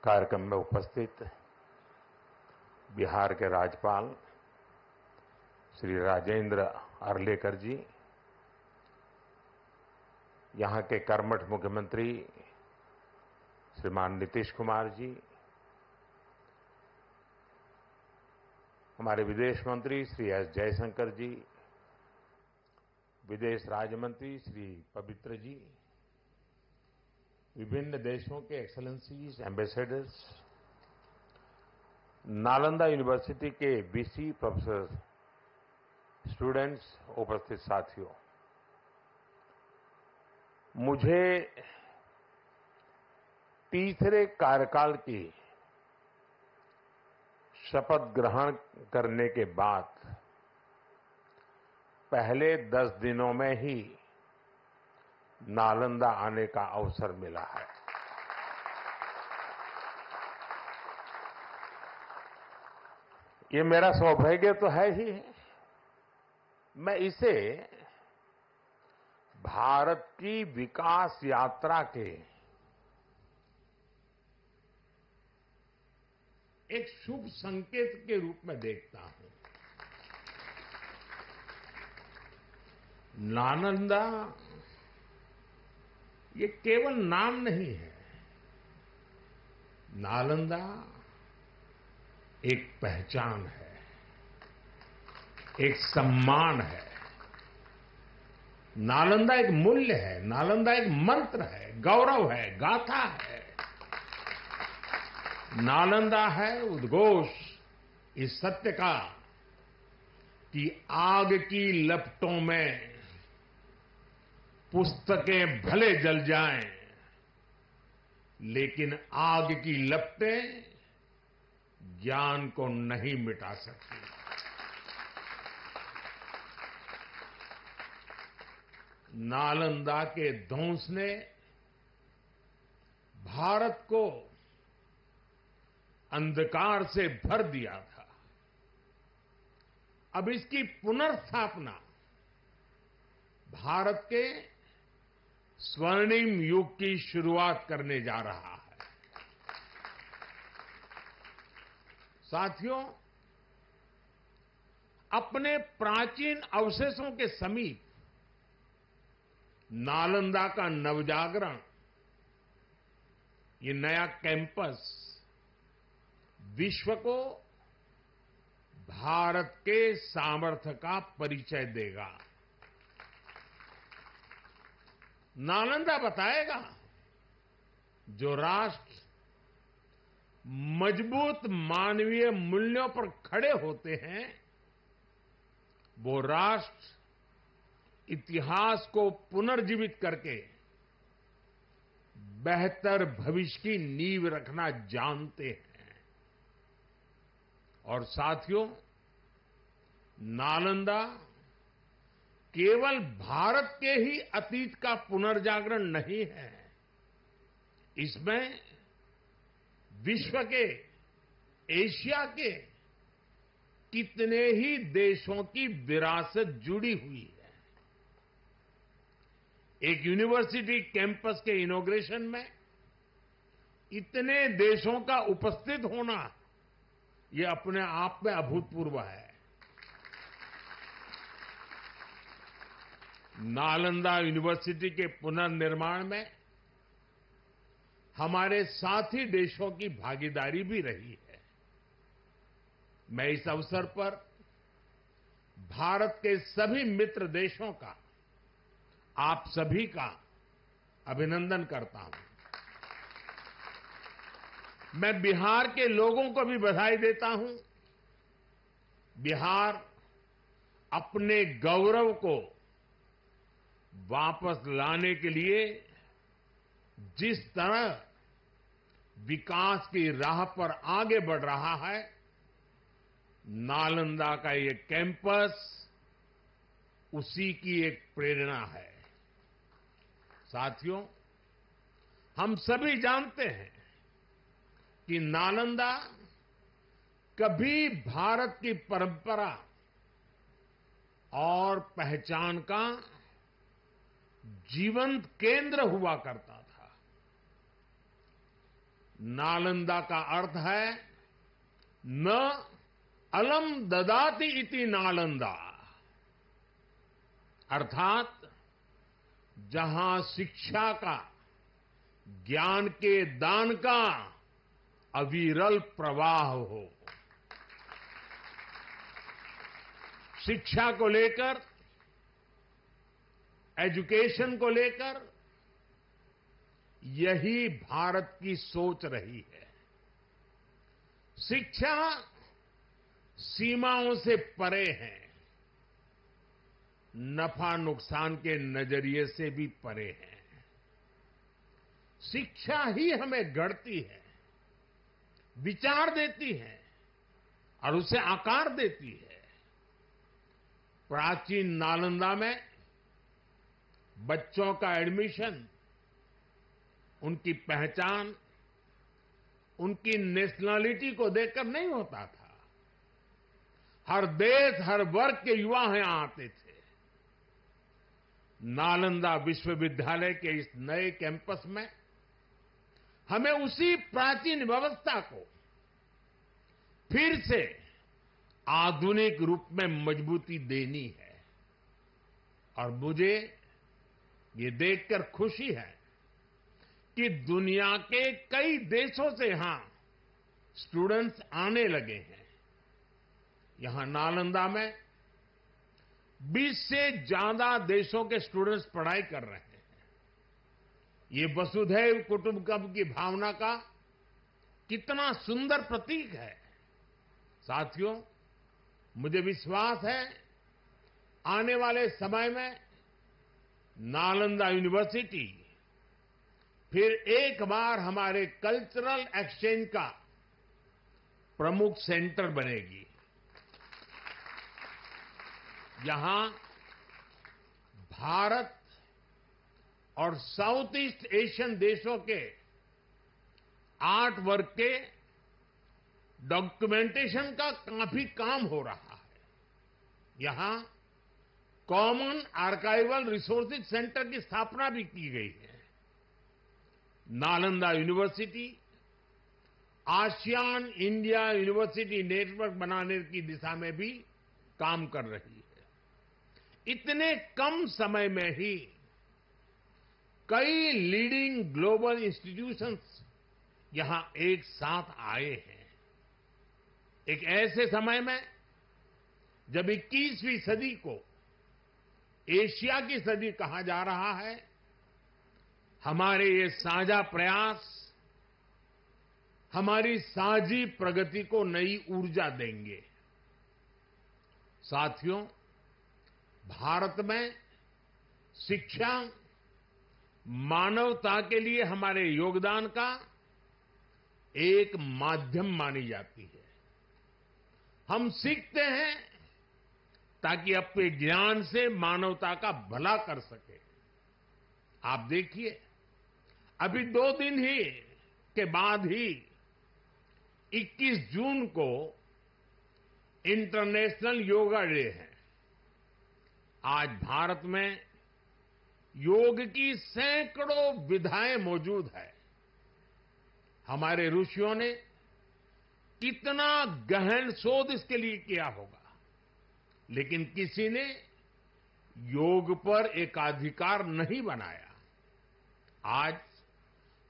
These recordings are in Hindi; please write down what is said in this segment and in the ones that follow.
कार्यक्रम में उपस्थित बिहार के राज्यपाल श्री राजेंद्र अर्लेकर जी, यहाँ के कर्मठ मुख्यमंत्री श्रीमान नीतीश कुमार जी, हमारे विदेश मंत्री श्री एस जयशंकर जी, विदेश राज्य मंत्री श्री पवित्र जी, विभिन्न देशों के एक्सेलेंसीज, एम्बेसडर्स, नालंदा यूनिवर्सिटी के वीसी प्रोफेसर, स्टूडेंट्स, उपस्थित साथियों, मुझे तीसरे कार्यकाल की शपथ ग्रहण करने के बाद पहले 10 दिनों में ही नालंदा आने का अवसर मिला है। ये मेरा सौभाग्य तो है ही। मैं इसे भारत की विकास यात्रा के एक शुभ संकेत के रूप में देखता हूं। नालंदा ये केवल नाम नहीं है। नालंदा एक पहचान है, एक सम्मान है। नालंदा एक मूल्य है, नालंदा एक मंत्र है, गौरव है, गाथा है। नालंदा है उद्घोष इस सत्य का कि आग की लपटों में पुस्तकें भले जल जाएं, लेकिन आग की लपटें ज्ञान को नहीं मिटा सकती। नालंदा के ध्वंस ने भारत को अंधकार से भर दिया था। अब इसकी पुनर्स्थापना भारत के स्वर्णिम युग की शुरुआत करने जा रहा है। साथियों, अपने प्राचीन अवशेषों के समीप नालंदा का नवजागरण, ये नया कैंपस विश्व को भारत के सामर्थ्य का परिचय देगा। नालंदा बताएगा, जो राष्ट्र मजबूत मानवीय मूल्यों पर खड़े होते हैं, वो राष्ट्र इतिहास को पुनर्जीवित करके बेहतर भविष्य की नींव रखना जानते हैं। और साथियों, नालंदा केवल भारत के ही अतीत का पुनर्जागरण नहीं है, इसमें विश्व के, एशिया के कितने ही देशों की विरासत जुड़ी हुई है। एक यूनिवर्सिटी कैंपस के इनॉग्रेशन में इतने देशों का उपस्थित होना, ये अपने आप में अभूतपूर्व है। नालंदा यूनिवर्सिटी के पुनर्निर्माण में हमारे साथी देशों की भागीदारी भी रही है। मैं इस अवसर पर भारत के सभी मित्र देशों का, आप सभी का अभिनंदन करता हूं। मैं बिहार के लोगों को भी बधाई देता हूं। बिहार अपने गौरव को वापस लाने के लिए जिस तरह विकास की राह पर आगे बढ़ रहा है, नालंदा का ये कैंपस उसी की एक प्रेरणा है। साथियों, हम सभी जानते हैं कि नालंदा कभी भारत की परंपरा और पहचान का जीवंत केंद्र हुआ करता था। नालंदा का अर्थ है न अलम ददाति इति नालंदा, अर्थात जहां शिक्षा का, ज्ञान के दान का अविरल प्रवाह हो। शिक्षा को लेकर, एजुकेशन को लेकर यही भारत की सोच रही है। शिक्षा सीमाओं से परे है, नफा नुकसान के नजरिए से भी परे है। शिक्षा ही हमें गढ़ती है, विचार देती है और उसे आकार देती है। प्राचीन नालंदा में बच्चों का एडमिशन, उनकी पहचान, उनकी नेशनलिटी को देखकर नहीं होता था। हर देश, हर वर्ग के युवा यहां आते थे। नालंदा विश्वविद्यालय के इस नए कैंपस में हमें उसी प्राचीन व्यवस्था को फिर से आधुनिक रूप में मजबूती देनी है। और मुझे ये देखकर खुशी है कि दुनिया के कई देशों से यहां स्टूडेंट्स आने लगे हैं। यहां नालंदा में 20 से ज्यादा देशों के स्टूडेंट्स पढ़ाई कर रहे हैं। ये वसुधैव कुटुंबकम की भावना का कितना सुंदर प्रतीक है। साथियों, मुझे विश्वास है आने वाले समय में नालंदा यूनिवर्सिटी फिर एक बार हमारे कल्चरल एक्सचेंज का प्रमुख सेंटर बनेगी। यहां भारत और साउथ ईस्ट एशियन देशों के आर्ट वर्क के डॉक्यूमेंटेशन का काफी काम हो रहा है। यहां कॉमन आर्काइवल रिसोर्सेज सेंटर की स्थापना भी की गई है। Nalanda university ASEAN India university network बनाने की दिशा में भी काम कर रही है। इतने कम समय में ही कई लीडिंग ग्लोबल इंस्टीट्यूशंस यहां एक साथ आए हैं। एक ऐसे समय में जब 21वीं सदी को एशिया की सदी कहा जा रहा है, हमारे ये साझा प्रयास हमारी साझी प्रगति को नई ऊर्जा देंगे। साथियों, भारत में शिक्षा मानवता के लिए हमारे योगदान का एक माध्यम मानी जाती है। हम सीखते हैं ताकि अपने ज्ञान से मानवता का भला कर सके। आप देखिए, अभी 2 दिन ही के बाद ही 21 जून को इंटरनेशनल योगा डे है। आज भारत में योग की सैकड़ों विधाएं मौजूद है। हमारे ऋषियों ने कितना गहन शोध इसके लिए किया होगा, लेकिन किसी ने योग पर एकाधिकार नहीं बनाया। आज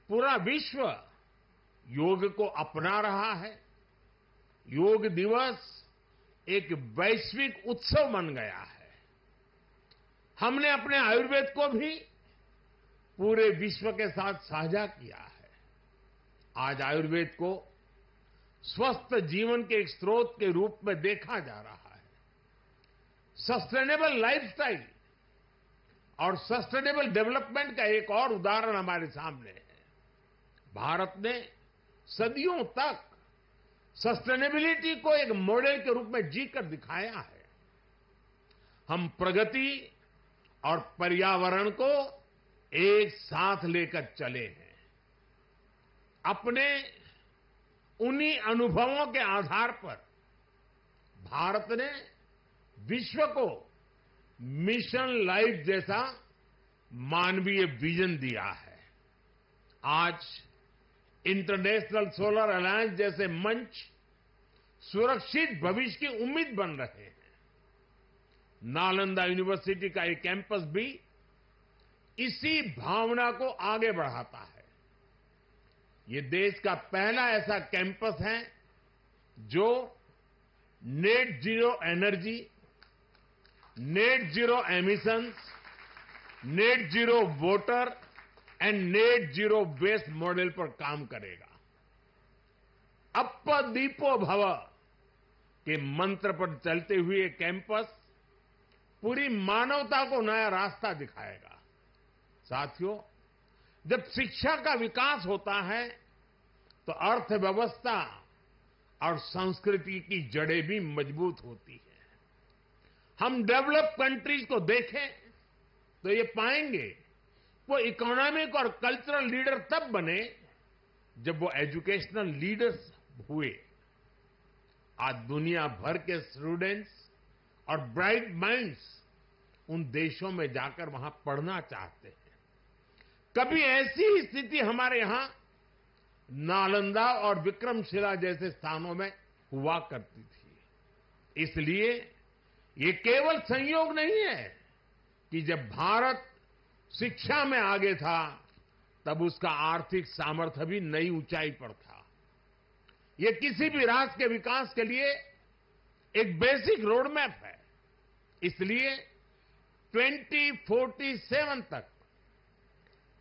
पूरा विश्व योग को अपना रहा है। योग दिवस एक वैश्विक उत्सव बन गया है। हमने अपने आयुर्वेद को भी पूरे विश्व के साथ साझा किया है। आज आयुर्वेद को स्वस्थ जीवन के एक स्रोत के रूप में देखा जा रहा है। सस्टेनेबल लाइफस्टाइल और सस्टेनेबल डेवलपमेंट का एक और उदाहरण हमारे सामने है। भारत ने सदियों तक सस्टेनेबिलिटी को एक मॉडल के रूप में जीकर दिखाया है। हम प्रगति और पर्यावरण को एक साथ लेकर चले हैं। अपने उन्हीं अनुभवों के आधार पर भारत ने विश्व को मिशन लाइफ जैसा मानवीय विजन दिया है। आज इंटरनेशनल सोलर अलायंस जैसे मंच सुरक्षित भविष्य की उम्मीद बन रहे हैं। नालंदा यूनिवर्सिटी का ये कैंपस भी इसी भावना को आगे बढ़ाता है। ये देश का पहला ऐसा कैंपस है जो net zero energy, net zero emissions, net zero water and net zero waste model पर काम करेगा। अप्प दीपो भव के मंत्र पर चलते हुए कैंपस पूरी मानवता को नया रास्ता दिखाएगा। साथियों, जब शिक्षा का विकास होता है तो अर्थव्यवस्था और संस्कृति की जड़ें भी मजबूत होती है। हम डेवलप कंट्रीज को देखें तो ये पाएंगे वो इकोनॉमिक और कल्चरल लीडर तब बने जब वो एजुकेशनल लीडर्स हुए। आज दुनिया भर के स्टूडेंट्स और ब्राइट माइंड्स उन देशों में जाकर वहां पढ़ना चाहते हैं। कभी ऐसी स्थिति हमारे यहां नालंदा और विक्रमशिला जैसे स्थानों में हुआ करती थी। इसलिए ये केवल संयोग नहीं है कि जब भारत शिक्षा में आगे था तब उसका आर्थिक सामर्थ्य भी नई ऊंचाई पर था। ये किसी भी राष्ट्र के विकास के लिए एक बेसिक रोड मैप है। इसलिए 2047 तक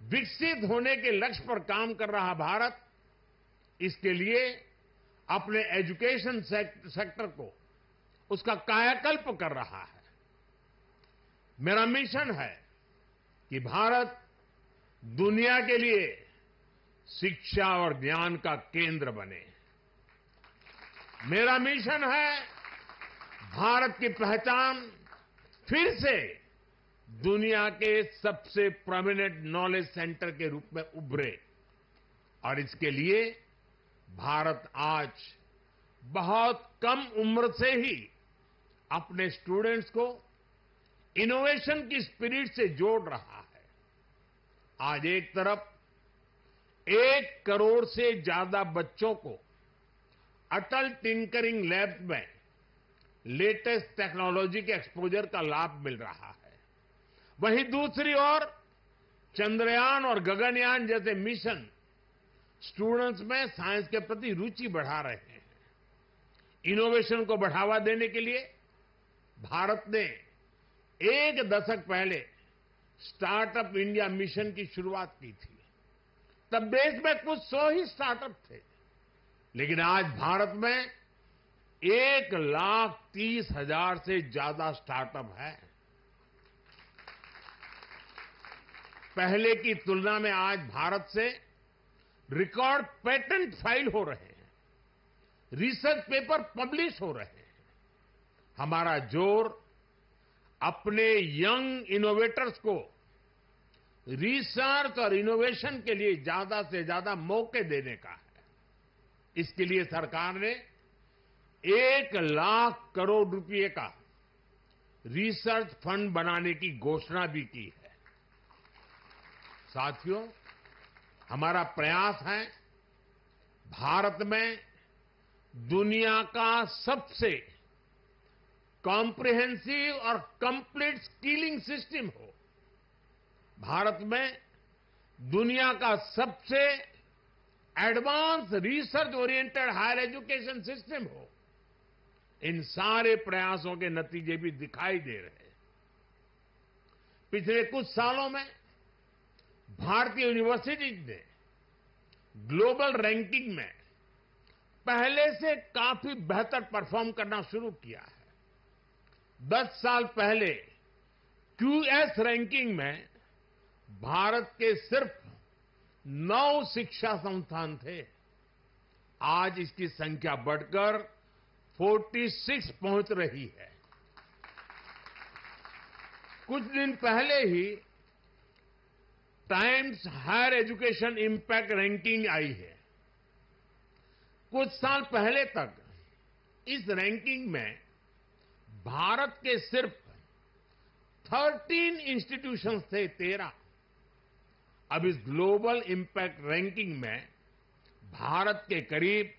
विकसित होने के लक्ष्य पर काम कर रहा भारत इसके लिए अपने एजुकेशन सेक्टर को उसका कायाकल्प कर रहा है। मेरा मिशन है कि भारत दुनिया के लिए शिक्षा और ज्ञान का केंद्र बने। मेरा मिशन है भारत की पहचान फिर से दुनिया के सबसे प्रोमिनेंट नॉलेज सेंटर के रूप में उभरे। और इसके लिए भारत आज बहुत कम उम्र से ही अपने स्टूडेंट्स को इनोवेशन की स्पिरिट से जोड़ रहा है। आज एक तरफ 1 करोड़ से ज्यादा बच्चों को अटल टिंकरिंग लैब में लेटेस्ट टेक्नोलॉजी के एक्सपोजर का लाभ मिल रहा है, वहीं दूसरी ओर चंद्रयान और गगनयान जैसे मिशन स्टूडेंट्स में साइंस के प्रति रुचि बढ़ा रहे हैं। इनोवेशन को बढ़ावा देने के लिए भारत ने 1 दशक पहले स्टार्टअप इंडिया मिशन की शुरुआत की थी। तब देश में कुछ 100 ही स्टार्टअप थे, लेकिन आज भारत में 1,30,000 से ज्यादा स्टार्टअप है। पहले की तुलना में आज भारत से रिकॉर्ड पेटेंट फाइल हो रहे हैं, रिसर्च पेपर पब्लिश हो रहे हैं। हमारा जोर अपने यंग इनोवेटर्स को रिसर्च और इनोवेशन के लिए ज्यादा से ज्यादा मौके देने का है। इसके लिए सरकार ने 1 लाख करोड़ रुपए का रिसर्च फंड बनाने की घोषणा भी की है। साथियों, हमारा प्रयास है भारत में दुनिया का सबसे कॉम्प्रिहेंसिव और कंप्लीट स्किलिंग सिस्टम हो। भारत में दुनिया का सबसे advance research oriented higher education system हो। इन सारे प्रयासों के नतीजे भी दिखाई दे रहे हैं। पिछले कुछ सालों में भारतीय यूनिवर्सिटीज ने ग्लोबल रैंकिंग में पहले से काफी बेहतर परफॉर्म करना शुरू किया है। 10 साल पहले क्यूएस रैंकिंग में भारत के सिर्फ 9 शिक्षा संस्थान थे। आज इसकी संख्या बढ़कर 46 पहुंच रही है। कुछ दिन पहले ही Times Higher Education impact ranking आई है। कुछ साल पहले तक इस रैंकिंग में भारत के सिर्फ 13 इंस्टीट्यूशंस थे, 13। अब इस ग्लोबल इंपैक्ट रैंकिंग में भारत के करीब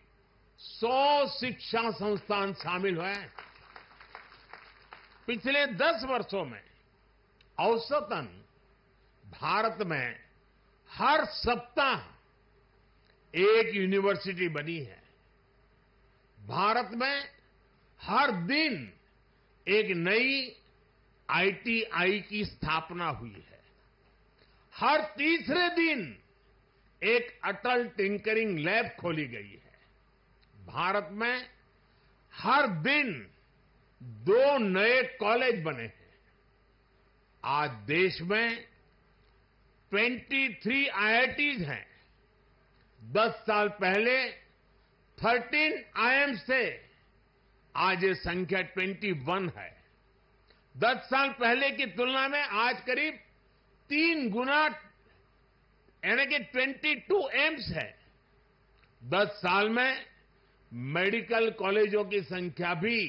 100 शिक्षा संस्थान शामिल हुए हैं। पिछले 10 वर्षों में औसतन भारत में हर सप्ताह एक यूनिवर्सिटी बनी है। भारत में हर दिन एक नई आईटीआई की स्थापना हुई है। हर तीसरे दिन एक अटल टिंकरिंग लैब खोली गई है। भारत में हर दिन 2 नए कॉलेज बने हैं। आज देश में 23 आईआईटीज हैं। 10 साल पहले 13 आईआईएम्स थे। आज ये संख्या 21 है। 10 साल पहले की तुलना में आज करीब 3 गुना यानी कि 22 एम्स है। 10 साल में मेडिकल कॉलेजों की संख्या भी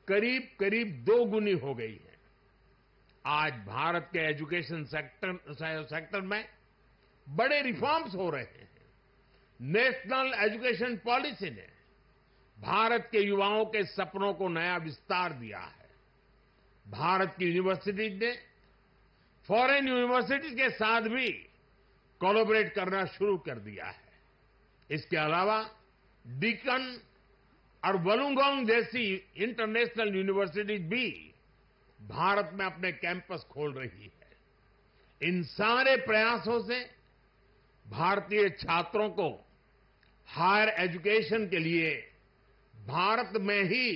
करीब करीब 2 गुनी हो गई है। आज भारत के एजुकेशन सेक्टर में बड़े रिफॉर्म्स हो रहे हैं। नेशनल एजुकेशन पॉलिसी ने भारत के युवाओं के सपनों को नया विस्तार दिया है। भारत की यूनिवर्सिटीज ने फॉरेन यूनिवर्सिटीज के साथ भी कोलैबोरेट करना शुरू कर दिया है। इसके अलावा डीकन और वुलुंगोंग जैसी इंटरनेशनल यूनिवर्सिटीज भी भारत में अपने कैंपस खोल रही है। इन सारे प्रयासों से भारतीय छात्रों को हायर एजुकेशन के लिए भारत में ही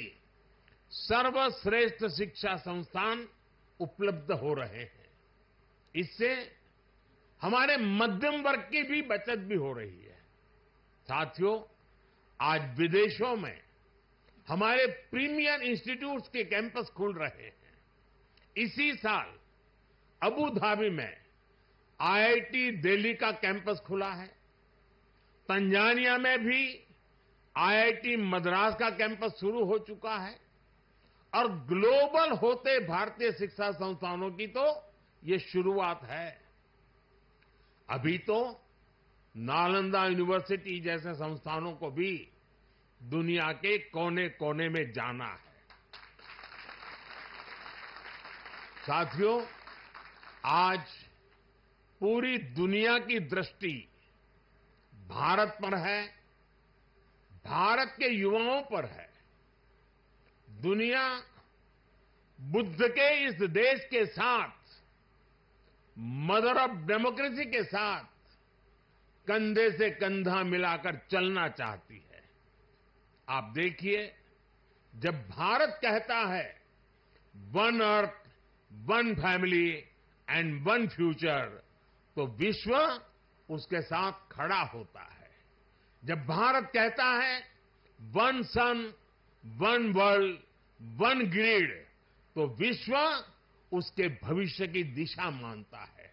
सर्वश्रेष्ठ शिक्षा संस्थान उपलब्ध हो रहे हैं। इससे हमारे मध्यम वर्ग की भी बचत भी हो रही है। साथियों, आज विदेशों में हमारे प्रीमियर इंस्टीट्यूट्स के कैंपस खुल रहे हैं। इसी साल अबू धाबी में आईआईटी दिल्ली का कैंपस खुला है। तंजानिया में भी आईआईटी मद्रास का कैंपस शुरू हो चुका है। और ग्लोबल होते भारतीय शिक्षा संस्थानों की तो ये शुरुआत है। अभी तो नालंदा यूनिवर्सिटी जैसे संस्थानों को भी दुनिया के कोने कोने में जाना है। साथियों, आज पूरी दुनिया की दृष्टि भारत पर है, भारत के युवाओं पर है। दुनिया बुद्ध के इस देश के साथ, मदर ऑफ डेमोक्रेसी के साथ कंधे से कंधा मिलाकर चलना चाहती है। आप देखिए, जब भारत कहता है one earth, one family and one future, तो विश्व उसके साथ खड़ा होता है। जब भारत कहता है वन सन, वन वर्ल्ड, वन ग्रिड, तो विश्व उसके भविष्य की दिशा मानता है।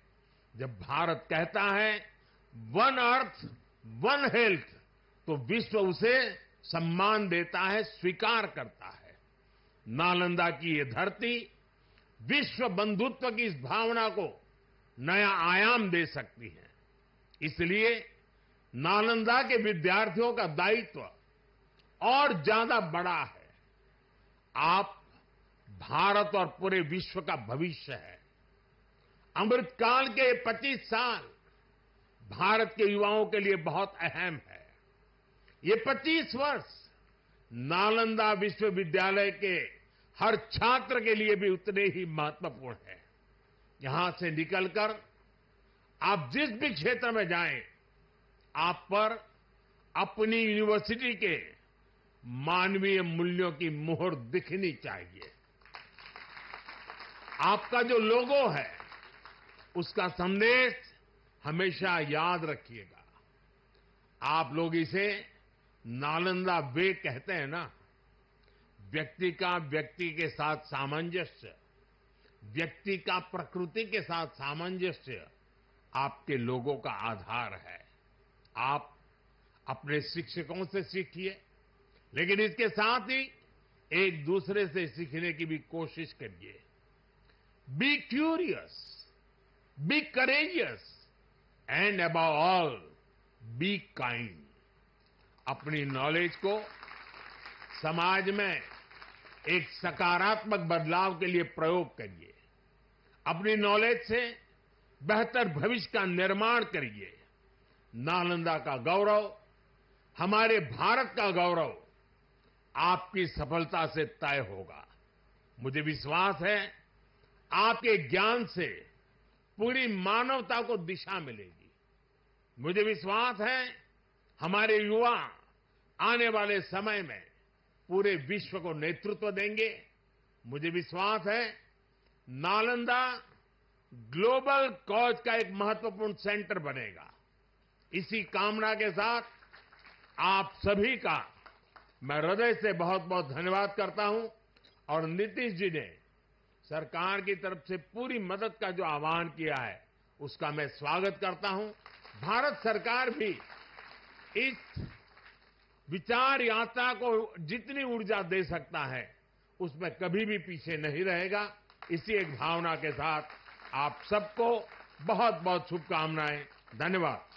जब भारत कहता है वन अर्थ, वन हेल्थ, तो विश्व उसे सम्मान देता है, स्वीकार करता है। नालंदा की ये धरती विश्व बंधुत्व की इस भावना को नया आयाम दे सकती है। इसलिए नालंदा के विद्यार्थियों का दायित्व और ज्यादा बड़ा है। आप भारत और पूरे विश्व का भविष्य है। अमृतकाल के 25 साल भारत के युवाओं के लिए बहुत अहम है। ये 25 वर्ष नालंदा विश्वविद्यालय के हर छात्र के लिए भी उतने ही महत्वपूर्ण है। यहां से निकलकर आप जिस भी क्षेत्र में जाएं, आप पर अपनी यूनिवर्सिटी के मानवीय मूल्यों की मोहर दिखनी चाहिए। आपका जो लोगो है, उसका संदेश हमेशा याद रखिएगा। आप लोग इसे नालंदा वे कहते हैं ना। व्यक्ति का व्यक्ति के साथ सामंजस्य, व्यक्ति का प्रकृति के साथ सामंजस्य आपके लोगों का आधार है। आप अपने शिक्षकों से सीखिए, लेकिन इसके साथ ही एक दूसरे से सीखने की भी कोशिश करिए। Be curious, be courageous and above all be kind. अपनी नॉलेज को समाज में एक सकारात्मक बदलाव के लिए प्रयोग करिए। अपनी नॉलेज से बेहतर भविष्य का निर्माण करिए। नालंदा का गौरव, हमारे भारत का गौरव आपकी सफलता से तय होगा। मुझे विश्वास है आपके ज्ञान से पूरी मानवता को दिशा मिलेगी। मुझे विश्वास है हमारे युवा आने वाले समय में पूरे विश्व को नेतृत्व देंगे। मुझे विश्वास है नालंदा ग्लोबल कॉज का एक महत्वपूर्ण सेंटर बनेगा। इसी कामना के साथ आप सभी का मैं हृदय से बहुत बहुत धन्यवाद करता हूं और नीतीश जी ने सरकार की तरफ से पूरी मदद का जो आह्वान किया है उसका मैं स्वागत करता हूं। भारत सरकार भी इस विचार यात्रा को जितनी ऊर्जा दे सकता है उसमें कभी भी पीछे नहीं रहेगा। इसी एक भावना के साथ आप सबको बहुत बहुत शुभकामनाएं। धन्यवाद।